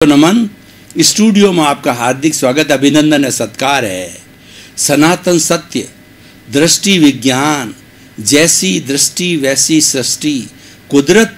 नमन। Studio में आपका हार्दिक स्वागत, अभिनंदन है, सत्कार है। सनातन सत्य, दृष्टि विज्ञान, जैसी दृष्टि वैसी सृष्टि, कुदरत,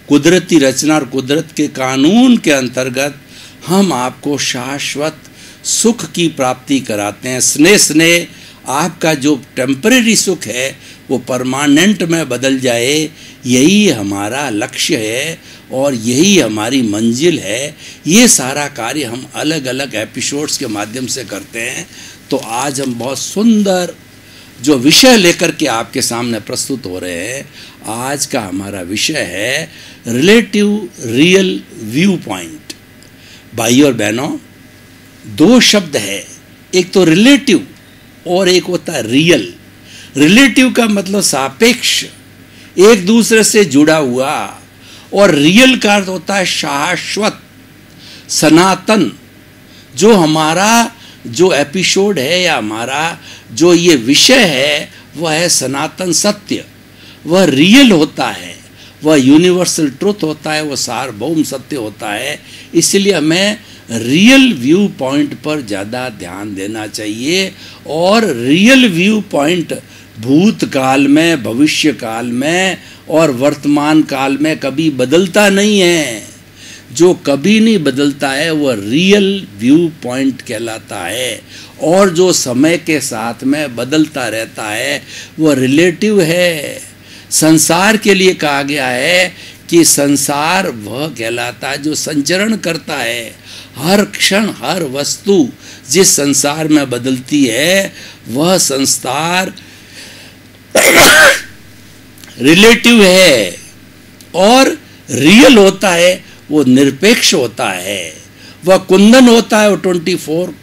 कुदरती रचना और कुदरत के कानून के अंतर्गत हम आपको शाश्वत सुख की प्राप्ति कराते हैं। स्नेह स्नेह आपका जो टेम्परेरी सुख है वो परमानेंट में बदल जाए, यही हमारा लक्ष्य है और यही हमारी मंजिल है। ये सारा कार्य हम अलग अलग एपिसोड्स के माध्यम से करते हैं। तो आज हम बहुत सुंदर जो विषय लेकर के आपके सामने प्रस्तुत हो रहे हैं। आज का हमारा विषय है रिलेटिव रियल व्यू पॉइंट। भाई और बहनों, दो शब्द है, एक तो रिलेटिव और एक होता है रियल। रिलेटिव का मतलब सापेक्ष, एक दूसरे से जुड़ा हुआ, और रियल का अर्थ होता है शाश्वत, सनातन। जो हमारा जो एपिसोड है या हमारा जो ये विषय है वह है सनातन सत्य। वह रियल होता है, वह यूनिवर्सल ट्रुथ होता है, वह सार्वभौम सत्य होता है। इसलिए हमें रियल व्यू पॉइंट पर ज़्यादा ध्यान देना चाहिए। और रियल व्यू पॉइंट भूतकाल में, भविष्य काल में और वर्तमान काल में कभी बदलता नहीं है। जो कभी नहीं बदलता है वह रियल व्यू पॉइंट कहलाता है, और जो समय के साथ में बदलता रहता है वह रिलेटिव है। संसार के लिए कहा गया है कि संसार वह कहलाता है जो संचरण करता है। हर क्षण हर वस्तु जिस संसार में बदलती है वह संसार रिलेटिव है, और रियल होता है वो निरपेक्ष होता है। वह कुंदन होता है, वो 24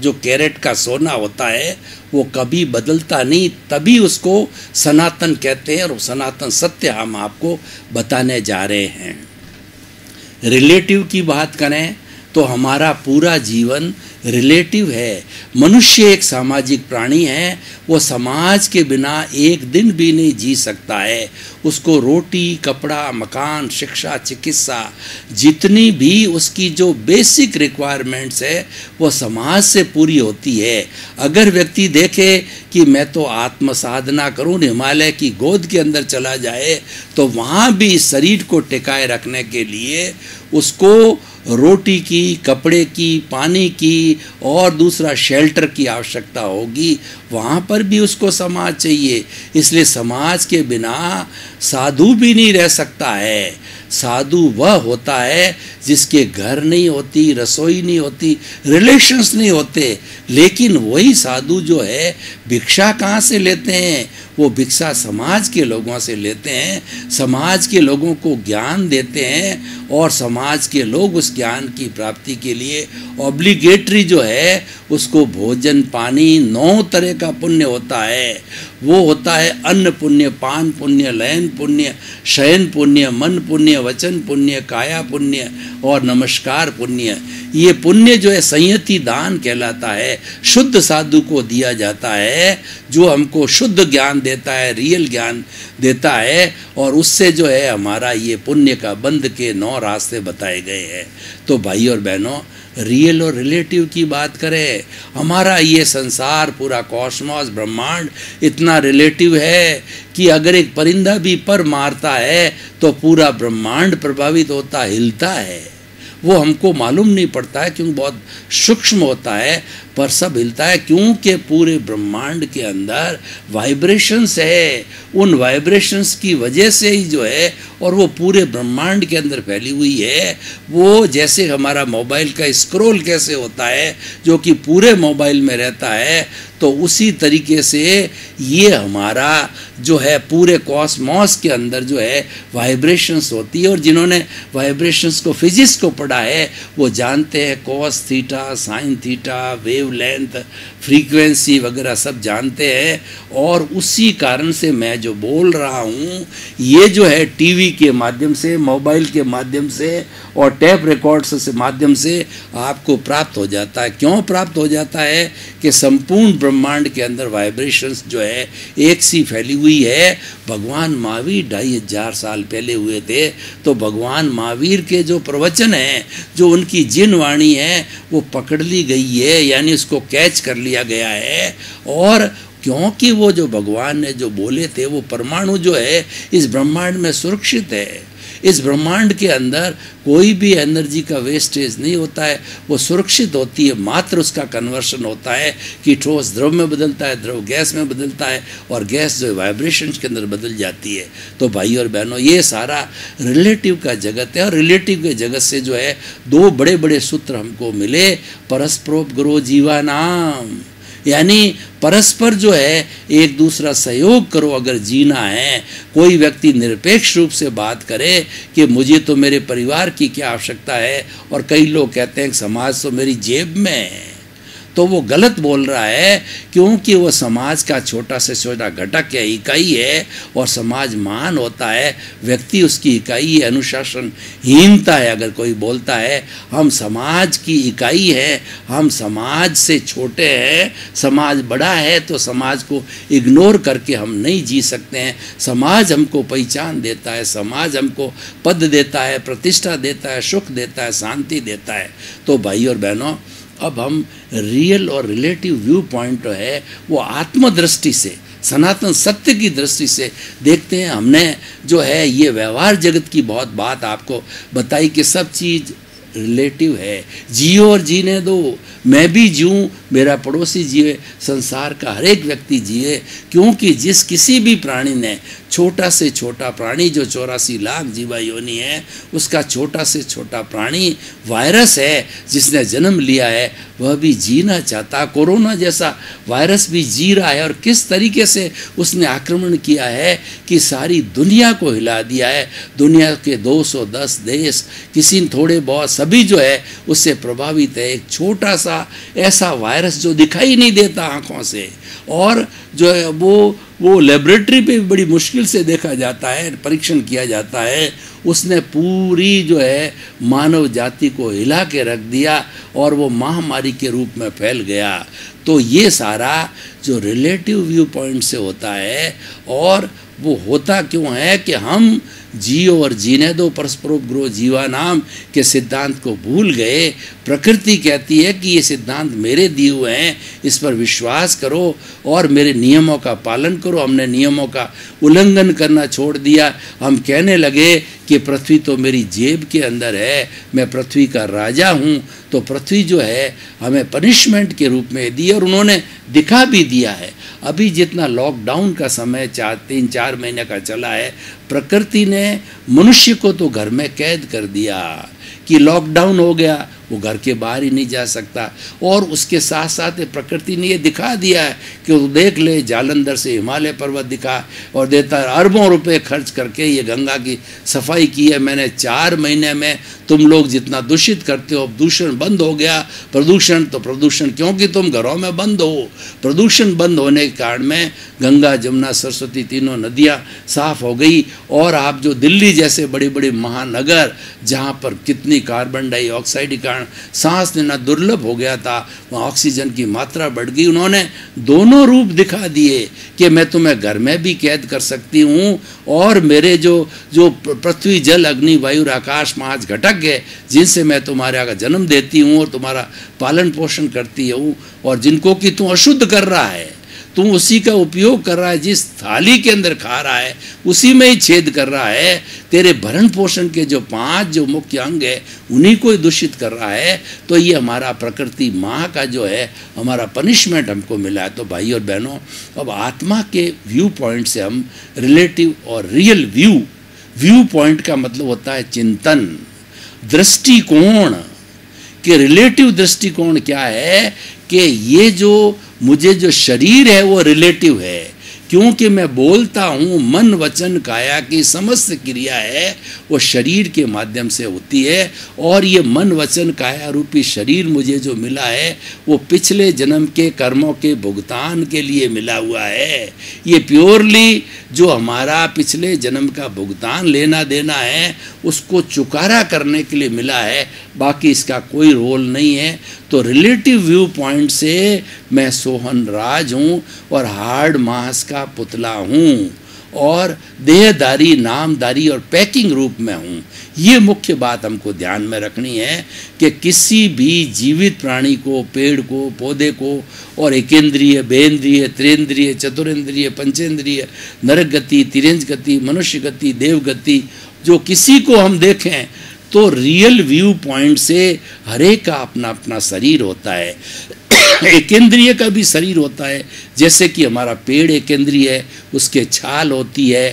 जो कैरेट का सोना होता है वो कभी बदलता नहीं, तभी उसको सनातन कहते हैं। और सनातन सत्य हम आपको बताने जा रहे हैं। रिलेटिव की बात करें तो हमारा पूरा जीवन रिलेटिव है। मनुष्य एक सामाजिक प्राणी है, वो समाज के बिना एक दिन भी नहीं जी सकता है। उसको रोटी, कपड़ा, मकान, शिक्षा, चिकित्सा, जितनी भी उसकी जो बेसिक रिक्वायरमेंट्स है वो समाज से पूरी होती है। अगर व्यक्ति देखे कि मैं तो आत्म साधना करूं, हिमालय की गोद के अंदर चला जाए, तो वहाँ भी इस शरीर को टिकाए रखने के लिए उसको रोटी की, कपड़े की, पानी की और दूसरा शेल्टर की आवश्यकता होगी। वहाँ पर भी उसको समाज चाहिए। इसलिए समाज के बिना साधु भी नहीं रह सकता है। साधु वह होता है जिसके घर नहीं होती, रसोई नहीं होती, रिलेशंस नहीं होते। लेकिन वही साधु जो है भिक्षा कहाँ से लेते हैं? वो भिक्षा समाज के लोगों से लेते हैं। समाज के लोगों को ज्ञान देते हैं, और समाज के लोग उस ज्ञान की प्राप्ति के लिए ऑब्लिगेटरी जो है उसको भोजन, पानी, 9 तरह का पुण्य होता है। वो होता है अन्न पुण्य, पान पुण्य, लयन पुण्य, शयन पुण्य, मन पुण्य, वचन पुण्य, काया पुण्य और नमस्कार पुण्य। ये पुण्य जो है संयति दान कहलाता है। शुद्ध साधु को दिया जाता है जो हमको शुद्ध ज्ञान देता है, रियल ज्ञान देता है, और उससे जो है हमारा ये पुण्य का बंध के 9 रास्ते बताए गए हैं। तो भाई और बहनों, रियल और रिलेटिव की बात करें, हमारा ये संसार, पूरा कॉस्मॉस, ब्रह्मांड इतना रिलेटिव है कि अगर एक परिंदा भी पर मारता है तो पूरा ब्रह्मांड प्रभावित होता, हिलता है। वो हमको मालूम नहीं पड़ता है क्योंकि बहुत सूक्ष्म होता है, पर सब हिलता है क्योंकि पूरे ब्रह्मांड के अंदर वाइब्रेशंस है। उन वाइब्रेशंस की वजह से ही जो है, और वो पूरे ब्रह्मांड के अंदर फैली हुई है। वो जैसे हमारा मोबाइल का स्क्रॉल कैसे होता है जो कि पूरे मोबाइल में रहता है, तो उसी तरीके से ये हमारा जो है पूरे कॉस्मॉस के अंदर जो है वाइब्रेशंस होती है। और जिन्होंने वाइब्रेशंस को, फिजिक्स को पढ़ा है, वो जानते हैं cos theta, sine theta, wavelength, frequency वगैरह सब जानते हैं। और उसी कारण से मैं जो बोल रहा हूँ ये जो है टीवी के माध्यम से, मोबाइल के माध्यम से और टैप रिकॉर्ड्स के माध्यम से आपको प्राप्त हो जाता है। क्यों प्राप्त हो जाता है? कि संपूर्ण ब्रह्मांड के अंदर वाइब्रेशंस जो है एक सी फैली हुई है। भगवान महावीर 2500 साल पहले हुए थे, तो भगवान महावीर के जो प्रवचन हैं, जो उनकी जिन वाणी है, वो पकड़ ली गई है, यानी उसको कैच कर लिया गया है। और क्योंकि वो जो भगवान ने जो बोले थे, वो परमाणु जो है इस ब्रह्मांड में सुरक्षित है। इस ब्रह्मांड के अंदर कोई भी एनर्जी का वेस्टेज नहीं होता है, वो सुरक्षित होती है। मात्र उसका कन्वर्शन होता है कि ठोस द्रव में बदलता है, द्रव गैस में बदलता है, और गैस जो वाइब्रेशंस के अंदर बदल जाती है। तो भाई और बहनों, ये सारा रिलेटिव का जगत है। और रिलेटिव के जगत से जो है दो बड़े बड़े सूत्र हमको मिले, परस्परोपग्रो जीवानाम, यानी परस्पर जो है एक दूसरा सहयोग करो अगर जीना है। कोई व्यक्ति निरपेक्ष रूप से बात करे कि मुझे तो मेरे परिवार की क्या आवश्यकता है, और कई लोग कहते हैं कि समाज तो मेरी जेब में है, तो वो गलत बोल रहा है, क्योंकि वो समाज का छोटा से छोटा घटक है, इकाई है, और समाज महान होता है, व्यक्ति उसकी इकाई है। अनुशासनहीनता है अगर कोई बोलता है हम समाज की इकाई है, हम समाज से छोटे हैं, समाज बड़ा है, तो समाज को इग्नोर करके हम नहीं जी सकते हैं। समाज हमको पहचान देता है, समाज हमको पद देता है, प्रतिष्ठा देता है, सुख देता है, शांति देता है। तो भाई और बहनों, अब हम रियल और रिलेटिव व्यू पॉइंट है वो आत्मदृष्टि से, सनातन सत्य की दृष्टि से देखते हैं। हमने जो है ये व्यवहार जगत की बहुत बात आपको बताई कि सब चीज़ रिलेटिव है। जियो और जीने दो, मैं भी जीऊँ, मेरा पड़ोसी जिए, संसार का हर एक व्यक्ति जिए। क्योंकि जिस किसी भी प्राणी ने, छोटा से छोटा प्राणी जो 84 लाख जीवा योनि है, उसका छोटा से छोटा प्राणी वायरस है जिसने जन्म लिया है, वह भी जीना चाहता। कोरोना जैसा वायरस भी जी रहा है, और किस तरीके से उसने आक्रमण किया है कि सारी दुनिया को हिला दिया है। दुनिया के 210 देश, किसी थोड़े बहुत, सभी जो है उससे प्रभावित है। एक छोटा सा ऐसा वायरस जो दिखाई नहीं देता आँखों से, और जो है वो लेबोरेटरी पे बड़ी मुश्किल से देखा जाता है, परीक्षण किया जाता है, उसने पूरी जो है मानव जाति को हिला के रख दिया, और वो महामारी के रूप में फैल गया। तो ये सारा जो रिलेटिव व्यू पॉइंट से होता है, और वो होता क्यों है कि हम जियो और जीने दो, परस्परोपग्रो जीवानाम के सिद्धांत को भूल गए। प्रकृति कहती है कि ये सिद्धांत मेरे दिए हुए हैं, इस पर विश्वास करो और मेरे नियमों का पालन करो। हमने नियमों का उल्लंघन करना छोड़ दिया। हम कहने लगे कि पृथ्वी तो मेरी जेब के अंदर है, मैं पृथ्वी का राजा हूँ। तो पृथ्वी जो है हमें पनिशमेंट के रूप में दी, और उन्होंने दिखा भी दिया है। अभी जितना लॉकडाउन का समय 3-4 महीने का चला है, प्रकृति ने मनुष्य को तो घर में कैद कर दिया कि लॉकडाउन हो गया, वो घर के बाहर ही नहीं जा सकता। और उसके साथ साथ प्रकृति ने ये दिखा दिया है कि वो देख ले, जालंधर से हिमालय पर्वत दिखा, और देता है अरबों रुपए खर्च करके ये गंगा की सफाई की है मैंने 4 महीने में। तुम लोग जितना दूषित करते हो, दूषण बंद हो गया। प्रदूषण तो प्रदूषण, क्योंकि तुम घरों में बंद हो, प्रदूषण बंद होने के कारण में गंगा, जमुना, सरस्वती तीनों नदियाँ साफ हो गई। और आप जो दिल्ली जैसे बड़े बड़े महानगर, जहाँ पर कितनी कार्बन डाइऑक्साइड के कारण सांस लेना दुर्लभ हो गया था, वहाँ ऑक्सीजन की मात्रा बढ़ गई। उन्होंने दोनों रूप दिखा दिए कि मैं तुम्हें घर में भी कैद कर सकती हूँ, और मेरे जो पृथ्वी, जल, अग्नि, वायु, आकाश 5 घटक है, जिनसे मैं तुम्हारे का जन्म देती हूँ और तुम्हारा पालन पोषण करती हूँ, और जिनको कि तू अशुद्ध कर रहा है, तू उसी का उपयोग कर रहा है, जिस थाली के अंदर खा रहा है उसी में ही छेद कर रहा है। तेरे भरण पोषण के जो 5 जो मुख्य अंग है, उन्हीं को ही दूषित कर रहा है। तो ये हमारा प्रकृति माँ का जो है हमारा पनिशमेंट हमको मिला है। तो भाई और बहनों, अब आत्मा के व्यू पॉइंट से हम रिलेटिव और रियल व्यू पॉइंट का मतलब होता है चिंतन, दृष्टिकोण। कि रिलेटिव दृष्टिकोण क्या है कि ये जो मुझे जो शरीर है वो रिलेटिव है, क्योंकि मैं बोलता हूँ, मन वचन काया की समस्त क्रिया है वो शरीर के माध्यम से होती है। और ये मन वचन काया रूपी शरीर मुझे जो मिला है वो पिछले जन्म के कर्मों के भुगतान के लिए मिला हुआ है। ये प्योरली जो हमारा पिछले जन्म का भुगतान लेना देना है उसको चुकारा करने के लिए मिला है, बाकी इसका कोई रोल नहीं है। तो रिलेटिव व्यू पॉइंट से मैं सोहन राज हूँ और हार्ड मास का पुतला हूँ और देहधारी, नामधारी और पैकिंग रूप में हूँ। ये मुख्य बात हमको ध्यान में रखनी है कि किसी भी जीवित प्राणी को, पेड़ को, पौधे को और एकेंद्रिय, बेंद्रिय, त्रेंद्रिय, चतुरेंद्रिय, पंचेंद्रिय, नरक गति, तिरंज गति, मनुष्य गति, देव गति, जो किसी को हम देखें तो रियल व्यू पॉइंट से हर एक का अपना अपना शरीर होता है। एकेंद्रिय का भी शरीर होता है, जैसे कि हमारा पेड़ एकेंद्रिय है, उसके छाल होती है,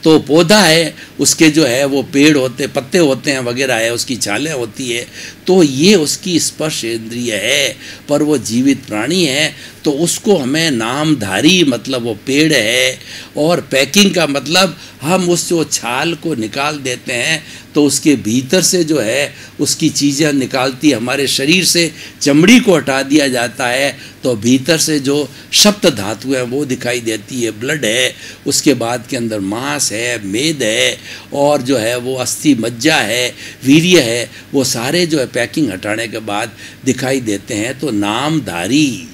तो पौधा है उसके जो है वो पेड़ होते, पत्ते होते हैं वगैरह है, उसकी छालें होती है, तो ये उसकी स्पर्श इंद्रिय है। पर वो जीवित प्राणी है तो उसको हमें नामधारी मतलब वो पेड़ है, और पैकिंग का मतलब हम उस जो छाल को निकाल देते हैं तो उसके भीतर से जो है उसकी चीज़ें निकालती, हमारे शरीर से चमड़ी को हटा दिया जाता है तो भीतर से जो सप्त धातु है वो दिखाई देती है, ब्लड है, उसके बाद के अंदर मांस है, मेद है, और जो है वो अस्थि मज्जा है, वीर्य है, वो सारे जो है पैकिंग हटाने के बाद दिखाई देते हैं। तो नामधारी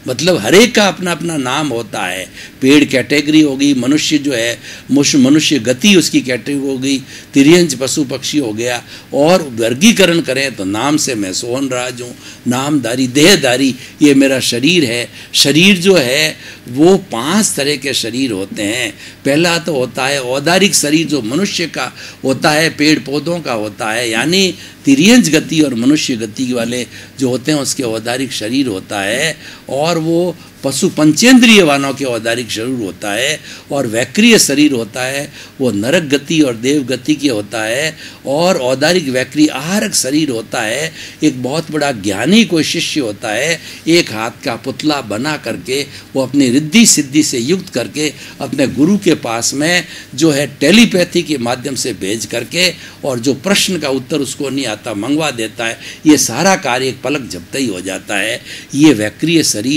मतलब हर एक का अपना अपना नाम होता है। पेड़ कैटेगरी होगी, मनुष्य जो है मनुष्य गति उसकी कैटेगरी होगी, तिर्यंच पशु पक्षी हो गया, और वर्गीकरण करें तो नाम से मैं सोहन राज हूँ, नामधारी, देहधारी ये मेरा शरीर है। शरीर जो है वो 5 तरह के शरीर होते हैं। पहला तो होता है औदारिक शरीर जो मनुष्य का होता है, पेड़ पौधों का होता है, यानी तिर्यंच गति और मनुष्य गति वाले जो होते हैं उसके औदारिक शरीर होता है। और वो पशु पंचेंद्रिय वालों के औदारिक शरीर होता है, और वैक्रिय शरीर होता है वो नरक गति और देव गति के होता है। और औदारिक वैक्रिय आहारक शरीर होता है। एक बहुत बड़ा ज्ञानी कोई शिष्य होता है, एक हाथ का पुतला बना करके वो अपनी रिद्धि सिद्धि से युक्त करके अपने गुरु के पास में जो है टेलीपैथी के माध्यम से भेज करके, और जो प्रश्न का उत्तर उसको नहीं आता मंगवा देता है। ये सारा कार्य एक पलक झपते ही हो जाता है। ये वैक्रिय शरीर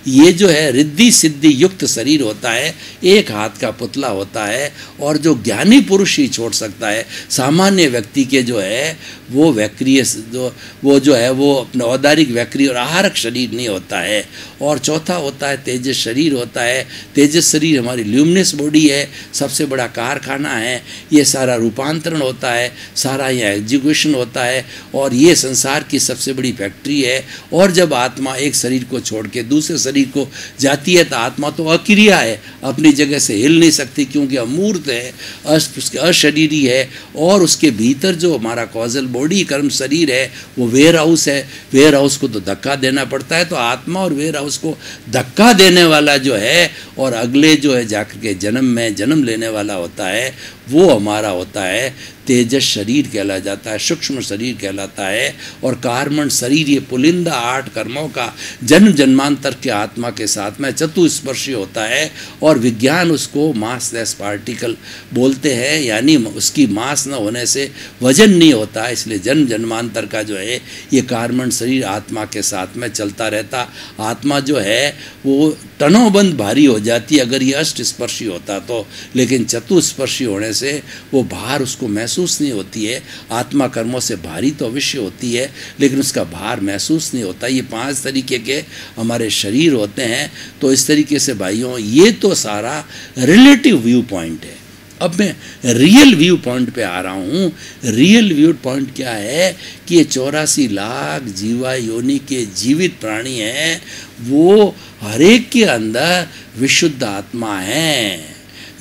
ये जो है रिद्धि सिद्धि युक्त शरीर होता है, एक हाथ का पुतला होता है, और जो ज्ञानी पुरुष ही छोड़ सकता है। सामान्य व्यक्ति के जो है वो वैक्रिय जो है वो अपने औदारिक वैक्रिय और आहारक शरीर नहीं होता है। और चौथा होता है तेजस शरीर होता है। तेजस शरीर हमारी ल्यूमिनस बॉडी है, सबसे बड़ा कारखाना है, ये सारा रूपांतरण होता है, सारा यहाँ एग्जीक्यूशन होता है, और ये संसार की सबसे बड़ी फैक्ट्री है। और जब आत्मा एक शरीर को छोड़ के दूसरे शरीर को जाती है तो आत्मा तो अक्रिया है, अपनी जगह से हिल नहीं सकती, क्योंकि अमूर्त है, अशरीरी है। और उसके भीतर जो हमारा कॉजल बॉडी कर्म शरीर है वो वेयर हाउस है, वेयर हाउस को तो धक्का देना पड़ता है। तो आत्मा और वेयर हाउस को धक्का देने वाला जो है और अगले जो है जाकर के जन्म में जन्म लेने वाला होता है, वो हमारा होता है तेजस शरीर कहला जाता है, सूक्ष्म शरीर कहलाता है। और कार्मण शरीर ये पुलिंदा 8 कर्मों का जन्म जन्मांतर के आत्मा के साथ में चतुस्पर्शी होता है। और विज्ञान उसको मासलेस पार्टिकल बोलते हैं, यानी उसकी मास न होने से वजन नहीं होता, इसलिए जन्म जन्मांतर का जो है ये कार्मण शरीर आत्मा के साथ में चलता रहता। आत्मा जो है वो तनोबंद भारी हो जाती अगर ये अष्ट स्पर्शी होता तो, लेकिन चतुस्पर्शी होने से वो भार उसको महसूस नहीं होती है। आत्मा कर्मों से भारी तो अवश्य होती है, लेकिन उसका भार महसूस नहीं होता। ये 5 तरीके के हमारे शरीर होते हैं। तो इस तरीके से भाइयों ये तो सारा रिलेटिव व्यू पॉइंट है। अब मैं रियल व्यू पॉइंट पे आ रहा हूँ। रियल व्यू पॉइंट क्या है कि ये 84 लाख जीवा योनि के जीवित प्राणी हैं, वो हर एक के अंदर विशुद्ध आत्मा है।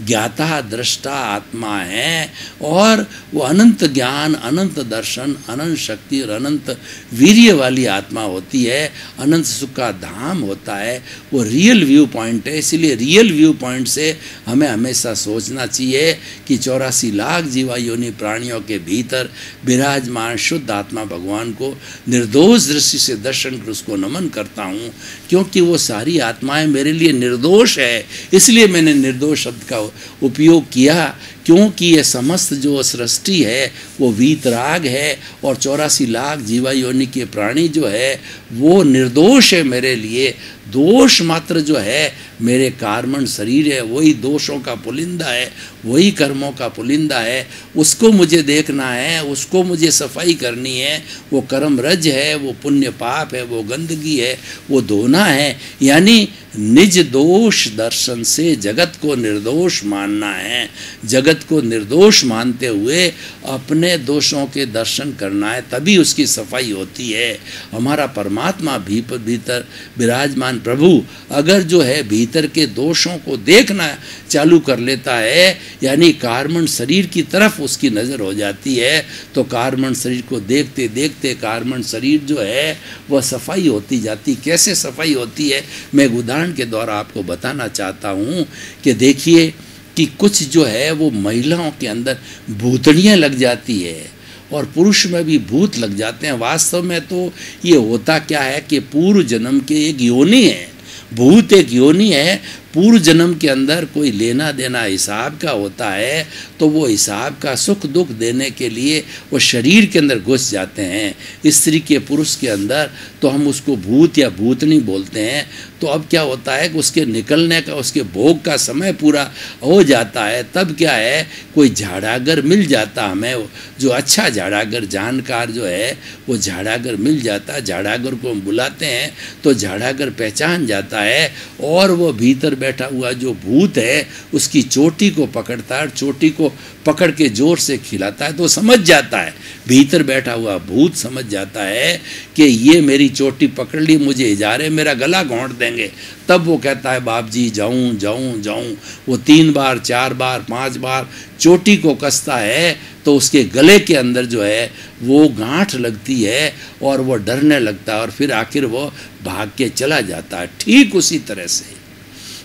ज्ञाता दृष्टा आत्मा है और वो अनंत ज्ञान, अनंत दर्शन, अनंत शक्ति और अनंत वीर्य वाली आत्मा होती है, अनंत सुख का धाम होता है, वो रियल व्यू पॉइंट है। इसलिए रियल व्यू पॉइंट से हमें हमेशा सोचना चाहिए कि 84 लाख जीवा योनि प्राणियों के भीतर विराजमान शुद्ध आत्मा भगवान को निर्दोष दृष्टि से दर्शन कर उसको नमन करता हूँ, क्योंकि वो सारी आत्माएं मेरे लिए निर्दोष है। इसलिए मैंने निर्दोष शब्द का उपयोग किया, क्योंकि ये समस्त जो सृष्टि है वो वीतराग है और 84 लाख जीवा योनि के प्राणी जो है वो निर्दोष है मेरे लिए। दोष मात्र जो है मेरे कार्मण शरीर है, वही दोषों का पुलिंदा है, वही कर्मों का पुलिंदा है। उसको मुझे देखना है, उसको मुझे सफाई करनी है। वो कर्म रज है, वो पुण्य पाप है, वो गंदगी है, वो धोना है। यानी निज दोष दर्शन से जगत को निर्दोष मानना है। जगत को निर्दोष मानते हुए अपने दोषों के दर्शन करना है, तभी उसकी सफाई होती है। हमारा परमात्मा भीतर विराजमान प्रभु अगर जो है भीतर के दोषों को देखना चालू कर लेता है, यानी कार्मण शरीर की तरफ उसकी नज़र हो जाती है, तो कार्मण शरीर को देखते देखते कार्मण शरीर जो है वह सफाई होती जाती। कैसे सफाई होती है, मैं एक उदाहरण के द्वारा आपको बताना चाहता हूँ कि देखिए कि कुछ जो है वो महिलाओं के अंदर भूतड़ियाँ लग जाती है और पुरुष में भी भूत लग जाते हैं। वास्तव में तो ये होता क्या है कि पूर्व जन्म के एक योनि है, भूत एक योनि है। पूर्व जन्म के अंदर कोई लेना देना हिसाब का होता है, तो वो हिसाब का सुख दुख देने के लिए वो शरीर के अंदर घुस जाते हैं, स्त्री के पुरुष के अंदर, तो हम उसको भूत या भूतनी बोलते हैं। तो अब क्या होता है कि उसके निकलने का, उसके भोग का समय पूरा हो जाता है, तब क्या है कोई झाड़ागर मिल जाता हमें, जो अच्छा झाड़ागर जानकार जो है वो झाड़ागर मिल जाता है। झाड़ागर को हम बुलाते हैं तो झाड़ागर पहचान जाता है और वो भीतर बैठा हुआ जो भूत है उसकी चोटी को पकड़ता है, चोटी को पकड़ के जोर से खिलाता है, तो समझ जाता है, भीतर बैठा हुआ भूत समझ जाता है कि ये मेरी चोटी पकड़ ली, मुझे इजारे मेरा गला घोंट देंगे। तब वो कहता है बाप जी जाऊं जाऊं जाऊं। वो 3 बार 4 बार 5 बार चोटी को कसता है तो उसके गले के अंदर जो है वो गांठ लगती है और वो डरने लगता है और फिर आखिर वो भाग के चला जाता है। ठीक उसी तरह से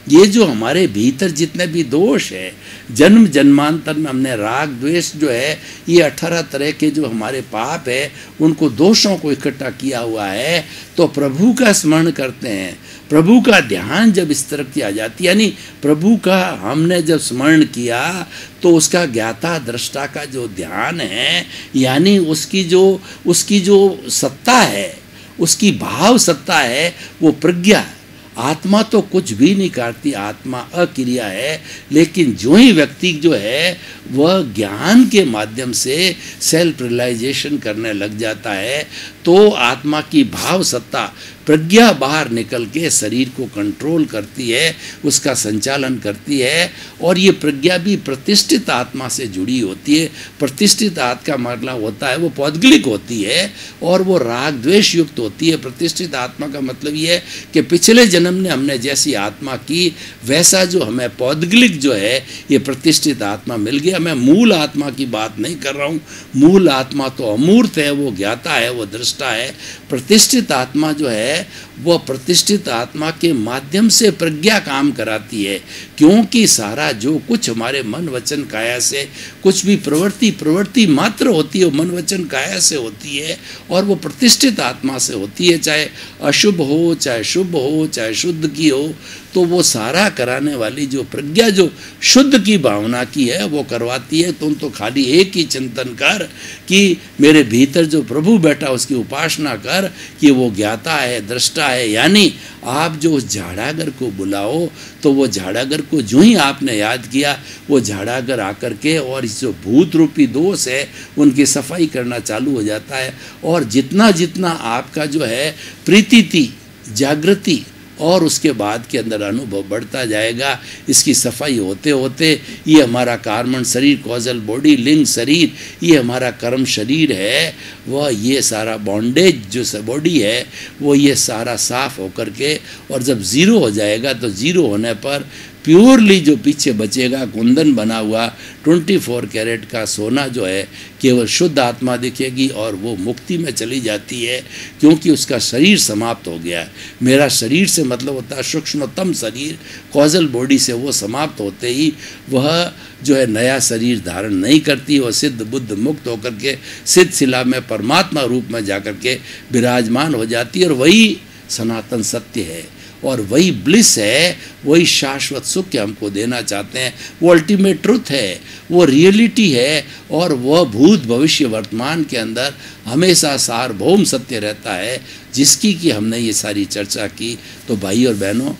ये जो हमारे भीतर जितने भी दोष है, जन्म जन्मांतर में हमने राग द्वेष जो है ये 18 तरह के जो हमारे पाप है उनको दोषों को इकट्ठा किया हुआ है, तो प्रभु का स्मरण करते हैं। प्रभु का ध्यान जब इस तरफ की आ जाती है, यानी प्रभु का हमने जब स्मरण किया तो उसका ज्ञाता दृष्टा का जो ध्यान है, यानी उसकी जो सत्ता है, उसकी भाव सत्ता है, वो प्रज्ञा। आत्मा तो कुछ भी नहीं करती, आत्मा अक्रिया है, लेकिन जो ही व्यक्ति जो है वह ज्ञान के माध्यम से सेल्फ रियलाइजेशन करने लग जाता है, तो आत्मा की भाव सत्ता प्रज्ञा बाहर निकल के शरीर को कंट्रोल करती है, उसका संचालन करती है। और ये प्रज्ञा भी प्रतिष्ठित आत्मा से जुड़ी होती है। प्रतिष्ठित आत्मा का मतलब होता है वो पौद्गलिक होती है और वो राग द्वेष युक्त होती है। प्रतिष्ठित आत्मा का मतलब ये है कि पिछले जन्म ने हमने जैसी आत्मा की वैसा जो हमें पौद्गलिक जो है ये प्रतिष्ठित आत्मा मिल गया। मैं मूल आत्मा की बात नहीं कर रहा हूँ, मूल आत्मा तो अमूर्त है, वो ज्ञाता है, वो दृष्टा है। प्रतिष्ठित आत्मा जो है वह प्रतिष्ठित आत्मा के माध्यम से प्रज्ञा काम कराती है, क्योंकि सारा जो कुछ हमारे मन वचन काया से कुछ भी प्रवृत्ति मात्र होती है, वो मन वचन काया से होती है और वो प्रतिष्ठित आत्मा से होती है। चाहे अशुभ हो, चाहे शुभ हो, चाहे शुद्ध की हो, तो वो सारा कराने वाली जो प्रज्ञा जो शुद्ध की भावना की है वो करवाती है। तुम तो खाली एक ही चिंतन कर कि मेरे भीतर जो प्रभु बैठा उसकी उपासना कर कि वो ज्ञाता है, दृष्टा है। यानी आप जो उस झाड़ागर को बुलाओ तो वो झाड़ागर को जो ही आपने याद किया वो झाड़ागर आकर के और इस जो भूत रूपी दोष है उनकी सफाई करना चालू हो जाता है। और जितना जितना आपका जो है प्रीति जागृति और उसके बाद के अंदर अनुभव बढ़ता जाएगा, इसकी सफाई होते होते ये हमारा कार्मण शरीर, कॉजल बॉडी, लिंग शरीर, ये हमारा कर्म शरीर है, वह ये सारा बॉन्डेज जो बॉडी है वो ये सारा साफ होकर के और जब ज़ीरो हो जाएगा तो ज़ीरो होने पर प्योरली जो पीछे बचेगा कुंदन बना हुआ 24 कैरेट का सोना जो है केवल शुद्ध आत्मा दिखेगी और वो मुक्ति में चली जाती है, क्योंकि उसका शरीर समाप्त हो गया है। मेरा शरीर से मतलब होता है सूक्ष्मतम शरीर, कॉजल बॉडी से वो समाप्त होते ही वह जो है नया शरीर धारण नहीं करती, और सिद्ध बुद्ध मुक्त होकर के सिद्ध शिला में परमात्मा रूप में जाकर के विराजमान हो जाती है। और वही सनातन सत्य है और वही ब्लिस है, वही शाश्वत सुख के हमको देना चाहते हैं। वो अल्टीमेट ट्रुथ है, वो रियलिटी है, और वह भूत भविष्य वर्तमान के अंदर हमेशा सार्वभौम सत्य रहता है, जिसकी कि हमने ये सारी चर्चा की। तो भाई और बहनों,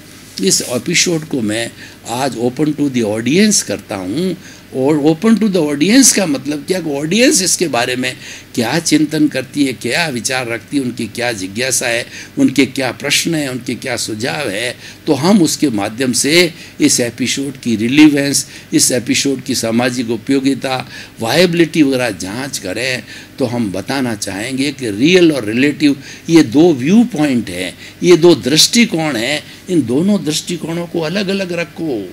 इस एपिसोड को मैं आज ओपन टू द ऑडियंस करता हूँ। और ओपन टू द ऑडियंस का मतलब क्या, ऑडियंस इसके बारे में क्या चिंतन करती है, क्या विचार रखती है, उनकी क्या जिज्ञासा है, उनके क्या प्रश्न हैं, उनके क्या सुझाव है, तो हम उसके माध्यम से इस एपिसोड की रिलीवेंस, इस एपिसोड की सामाजिक उपयोगिता, वायबिलिटी वगैरह जांच करें। तो हम बताना चाहेंगे कि रियल और रिलेटिव ये दो व्यू पॉइंट हैं, ये दो दृष्टिकोण हैं। इन दोनों दृष्टिकोणों को अलग अलग रखो।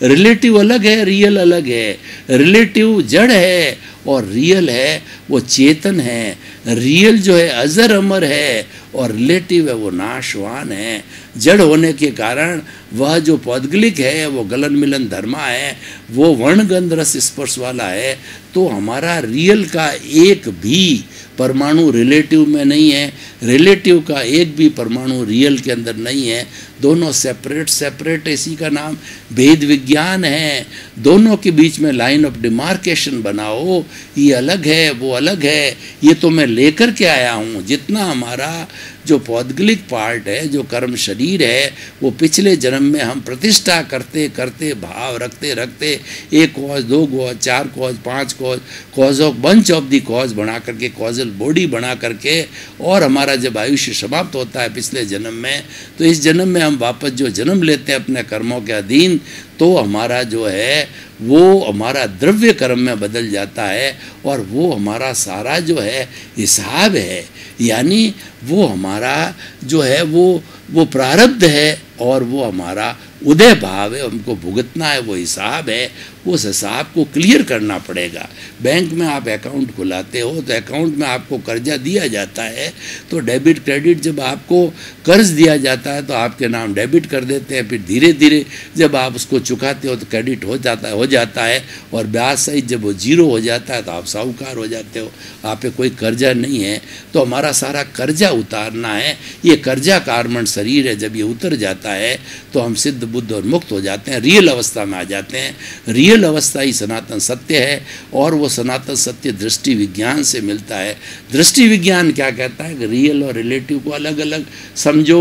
रिलेटिव अलग है, रियल अलग है। रिलेटिव जड़ है और रियल है वो चेतन है। रियल जो है अजर अमर है और रिलेटिव है वो नाशवान है। जड़ होने के कारण वह जो पौद्गलिक है वो गलन मिलन धर्मा है, वो वर्णगंध रस स्पर्श वाला है। तो हमारा रियल का एक भी परमाणु रिलेटिव में नहीं है, रिलेटिव का एक भी परमाणु रियल के अंदर नहीं है। दोनों सेपरेट सेपरेट, इसी का नाम भेद विज्ञान है। दोनों के बीच में लाइन ऑफ डिमार्केशन बनाओ, ये अलग है वो अलग है। ये तो मैं लेकर के आया हूँ। जितना हमारा जो पौद्गलिक पार्ट है, जो कर्म शरीर है, वो पिछले जन्म में हम प्रतिष्ठा करते करते भाव रखते रखते एक कॉज, दो कॉज, चार कॉज, पांच cause, cause of bunch of the cause बना करके, कॉजल बॉडी बना करके, और हमारा जब आयुष्य समाप्त होता है पिछले जन्म में, तो इस जन्म में हम वापस जो जन्म लेते हैं अपने कर्मों के अधीन, तो हमारा जो है वो हमारा द्रव्य कर्म में बदल जाता है। और वो हमारा सारा जो है हिसाब है, यानी वो हमारा जो है वो प्रारब्ध है, और वो हमारा उदय भाव है, हमको भुगतना है, वो हिसाब है। उस हिसाब को क्लियर करना पड़ेगा। बैंक में आप अकाउंट खुलाते हो तो अकाउंट में आपको कर्जा दिया जाता है, तो डेबिट क्रेडिट जब आपको कर्ज दिया जाता है तो आपके नाम डेबिट कर देते हैं। फिर धीरे धीरे जब आप उसको चुकाते हो तो क्रेडिट हो जाता है, और ब्याज सहित जब वो जीरो हो जाता है तो आप साहूकार हो जाते हो, आप पे कोई कर्जा नहीं है। तो हमारा सारा कर्जा उतारना है। ये कर्जा कारमण शरीर है, जब ये उतर जाता है तो हम सिद्ध बुद्ध और मुक्त हो जाते हैं, रियल अवस्था में आ जाते हैं। रियल अवस्था ही सनातन सत्य है, और वो सनातन सत्य दृष्टि विज्ञान से मिलता है। दृष्टि विज्ञान क्या कहता है कि रियल और रिलेटिव को अलग अलग समझो।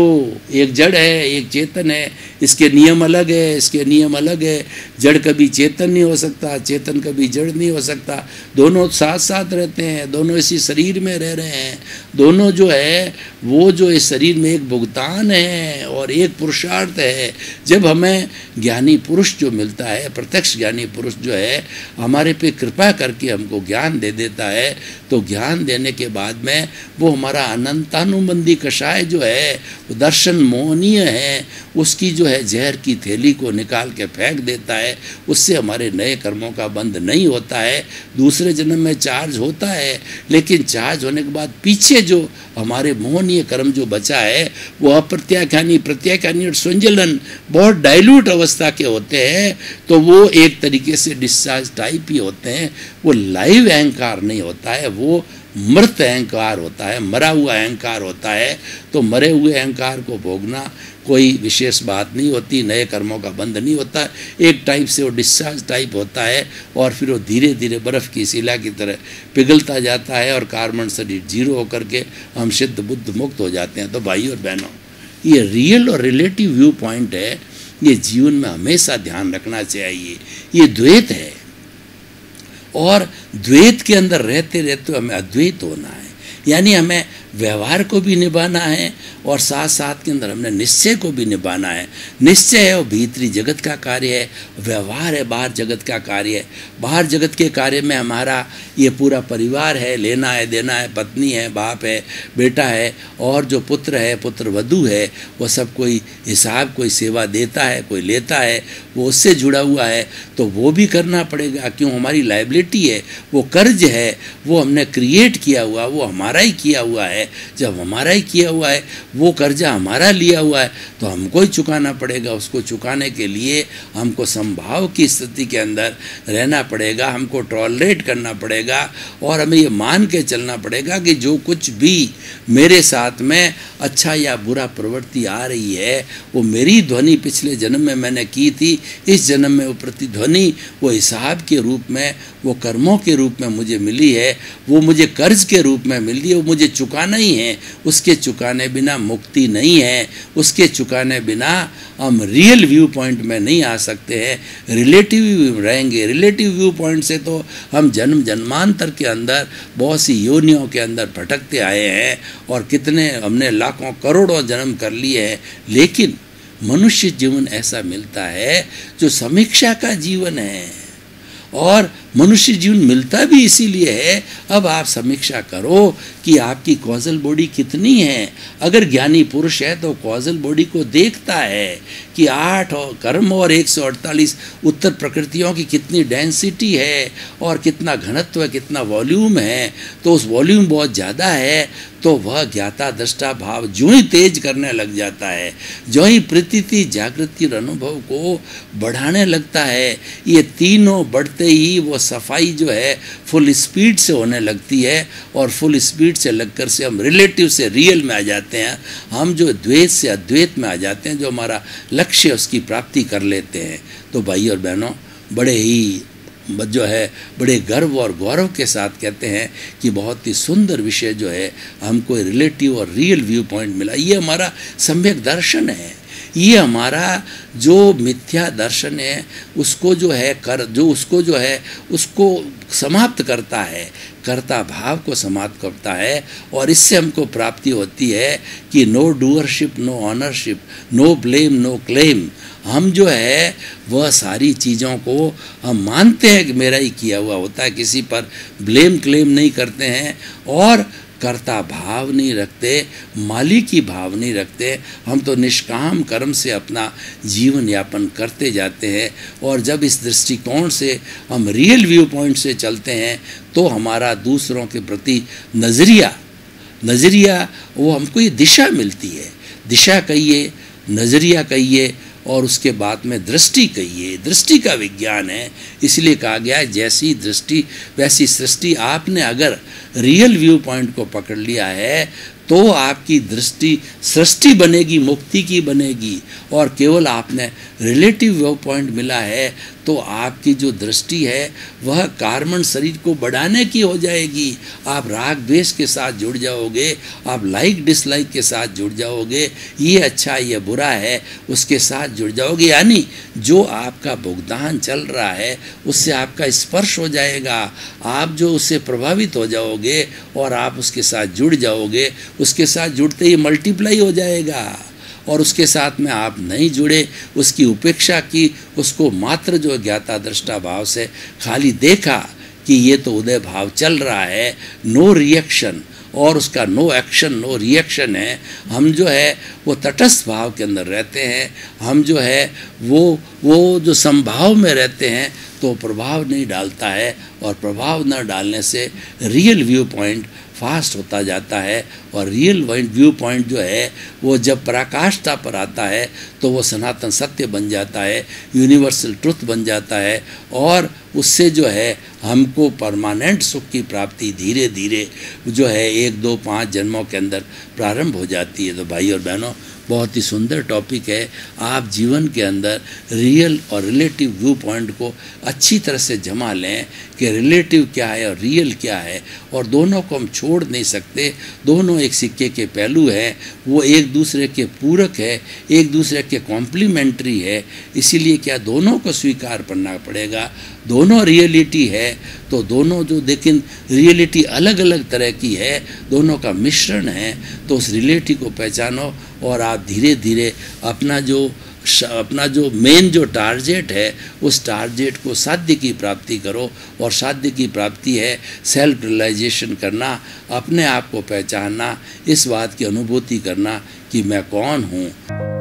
एक जड़ है, एक चेतन है, इसके नियम अलग है, इसके नियम अलग है। जड़ कभी चेतन नहीं हो सकता, चेतन कभी जड़ नहीं हो सकता। दोनों साथ साथ रहते हैं, दोनों इसी शरीर में रह रहे हैं। दोनों जो है वो जो इस शरीर में एक भुगतान है और एक पुरुषार्थ है। जब हमें ज्ञानी पुरुष जो मिलता है, प्रत्यक्ष ज्ञानी पुरुष जो है हमारे पे कृपा करके हमको ज्ञान दे देता है, तो ज्ञान देने के बाद में वो हमारा अनंतानुबंधी कषाय जो है वो दर्शन मोहनीय है, उसकी जो है जहर की थैली को निकाल के फेंक देता है। उससे हमारे नए कर्मों का बंध नहीं होता है। दूसरे जन्म में चार्ज होता है, लेकिन चार्ज होने के बाद पीछे जो हमारे मोहनीय कर्म जो बचा है वो अप्रत्याख्यानी, प्रत्याख्यानी और संजलन बहुत डाइल्यूट अवस्था के होते हैं। तो वो एक तरीके से डिस्चार्ज टाइप ही होते हैं। वो लाइव अहंकार नहीं होता है, वो मृत अहंकार होता है, मरा हुआ अहंकार होता है। तो मरे हुए अहंकार को भोगना कोई विशेष बात नहीं होती, नए कर्मों का बंध नहीं होता। एक टाइप से वो डिस्चार्ज टाइप होता है, और फिर वो धीरे धीरे बर्फ़ की शिला की तरह पिघलता जाता है, और कार्बन शरीर जीरो होकर के हम सिद्ध बुद्ध मुक्त हो जाते हैं। तो भाई और बहनों, ये रियल और रिलेटिव व्यू पॉइंट है, ये जीवन में हमेशा ध्यान रखना चाहिए। ये द्वैत है, और द्वैत के अंदर रहते रहते हमें अद्वैत होना है। यानी हमें व्यवहार को भी निभाना है और साथ साथ के अंदर हमने निश्चय को भी निभाना है। निश्चय है वो भीतरी जगत का कार्य है, व्यवहार है बाहर जगत का कार्य है। बाहर जगत के कार्य में हमारा ये पूरा परिवार है, लेना है देना है, पत्नी है, बाप है, बेटा है, और जो पुत्र है, पुत्र वधू है, वो सब कोई हिसाब, कोई सेवा देता है, कोई लेता है, वो उससे जुड़ा हुआ है, तो वो भी करना पड़ेगा। क्यों? हमारी लायबिलिटी है, वो कर्ज है, वो हमने क्रिएट किया हुआ, वो हमारा ही किया हुआ है। जब हमारा ही किया हुआ है, वो कर्जा हमारा लिया हुआ है, तो हमको ही चुकाना पड़ेगा। उसको चुकाने के लिए हमको संभाव की स्थिति के अंदर रहना पड़ेगा, हमको टॉलरेट करना पड़ेगा, और हमें ये मान के चलना पड़ेगा कि जो कुछ भी मेरे साथ में अच्छा या बुरा प्रवृत्ति आ रही है, वो मेरी ध्वनि पिछले जन्म में मैंने की थी, इस जन्म में वो प्रतिध्वनि, वो हिसाब के रूप में, वो कर्मों के रूप में मुझे मिली है, वो मुझे कर्ज के रूप में मिली है, वो मुझे चुकाना ही है। उसके चुकाने बिना मुक्ति नहीं है, उसके चुकाने बिना हम रियल व्यू पॉइंट में नहीं आ सकते हैं, रिलेटिव रहेंगे। रिलेटिव व्यू पॉइंट से तो हम जन्म जन्मांतर के अंदर बहुत सी योनियों के अंदर भटकते आए हैं, और कितने हमने लाखों करोड़ों जन्म कर लिए हैं, लेकिन मनुष्य जीवन ऐसा मिलता है जो समीक्षा का जीवन है। और मनुष्य जीवन मिलता भी इसीलिए है। अब आप समीक्षा करो कि आपकी कॉजल बॉडी कितनी है। अगर ज्ञानी पुरुष है तो कॉजल बॉडी को देखता है कि 8 कर्म और 148 उत्तर प्रकृतियों की कितनी डेंसिटी है, और कितना घनत्व है, कितना वॉल्यूम है। तो उस वॉल्यूम बहुत ज़्यादा है, तो वह ज्ञाता दृष्टा भाव जो ही तेज करने लग जाता है, जो ही प्रतीति जागृति और अनुभव को बढ़ाने लगता है। ये तीनों बढ़ते ही वो सफाई जो है फुल स्पीड से होने लगती है, और फुल स्पीड से लगकर से हम रिलेटिव से रियल में आ जाते हैं। हम जो द्वैत से अद्वैत में आ जाते हैं, जो हमारा लक्ष्य उसकी प्राप्ति कर लेते हैं। तो भाई और बहनों, बड़े ही जो है बड़े गर्व और गौरव के साथ कहते हैं कि बहुत ही सुंदर विषय जो है हमको रिलेटिव और रियल व्यू पॉइंट मिला। ये हमारा सम्यक दर्शन है, ये हमारा जो मिथ्या दर्शन है उसको जो है उसको जो है उसको समाप्त करता है, कर्ता भाव को समाप्त करता है। और इससे हमको प्राप्ति होती है कि no doership, no ownership, no blame, no claim. हम जो है वह सारी चीज़ों को हम मानते हैं कि मेरा ही किया हुआ होता है, किसी पर ब्लेम क्लेम नहीं करते हैं, और कर्ता भाव नहीं रखते, मालिकी भाव नहीं रखते। हम तो निष्काम कर्म से अपना जीवन यापन करते जाते हैं। और जब इस दृष्टिकोण से हम रियल व्यू पॉइंट से चलते हैं, तो हमारा दूसरों के प्रति नज़रिया वो हमको ये दिशा मिलती है। दिशा कहिए, नज़रिया कहिए, और उसके बाद में दृष्टि कहिए। दृष्टि का विज्ञान है, इसलिए कहा गया है जैसी दृष्टि वैसी सृष्टि। आपने अगर रियल व्यू पॉइंट को पकड़ लिया है तो आपकी दृष्टि सृष्टि बनेगी, मुक्ति की बनेगी। और केवल आपने रिलेटिव व्यू पॉइंट मिला है तो आपकी जो दृष्टि है वह कार्बन शरीर को बढ़ाने की हो जाएगी। आप राग द्वेष के साथ जुड़ जाओगे, आप लाइक डिसलाइक के साथ जुड़ जाओगे, ये अच्छा ये बुरा है उसके साथ जुड़ जाओगे। यानी जो आपका भुगतान चल रहा है उससे आपका स्पर्श हो जाएगा, आप जो उससे प्रभावित हो जाओगे और आप उसके साथ जुड़ जाओगे। उसके साथ जुड़ते ही मल्टीप्लाई हो जाएगा। और उसके साथ में आप नहीं जुड़े, उसकी उपेक्षा की, उसको मात्र जो ज्ञाता दृष्टा भाव से खाली देखा कि ये तो उदय भाव चल रहा है, नो रिएक्शन, और उसका नो एक्शन नो रिएक्शन है। हम जो है वो तटस्थ भाव के अंदर रहते हैं। हम जो है वो जो संभाव में रहते हैं तो प्रभाव नहीं डालता है, और प्रभाव न डालने से रियल व्यू पॉइंट फास्ट होता जाता है। और रियल व्यू पॉइंट जो है वो जब पराकाष्ठा पर आता है तो वो सनातन सत्य बन जाता है, यूनिवर्सल ट्रुथ बन जाता है। और उससे जो है हमको परमानेंट सुख की प्राप्ति धीरे धीरे जो है 1, 2, 5 जन्मों के अंदर प्रारंभ हो जाती है। तो भाई और बहनों, बहुत ही सुंदर टॉपिक है। आप जीवन के अंदर रियल और रिलेटिव व्यू पॉइंट को अच्छी तरह से जमा लें कि रिलेटिव क्या है और रियल क्या है, और दोनों को हम छोड़ नहीं सकते। दोनों एक सिक्के के पहलू हैं, वो एक दूसरे के पूरक है, एक दूसरे के कॉम्प्लीमेंट्री है। इसीलिए क्या दोनों को स्वीकार करना पड़ेगा। दोनों रियलिटी है तो दोनों जो, लेकिन रियलिटी अलग अलग तरह की है, दोनों का मिश्रण है। तो उस रियलिटी को पहचानो और आप धीरे धीरे अपना जो मेन जो टारगेट है उस टारगेट को साध्य की प्राप्ति करो। और साध्य की प्राप्ति है सेल्फ रियलाइजेशन करना, अपने आप को पहचानना, इस बात की अनुभूति करना कि मैं कौन हूँ।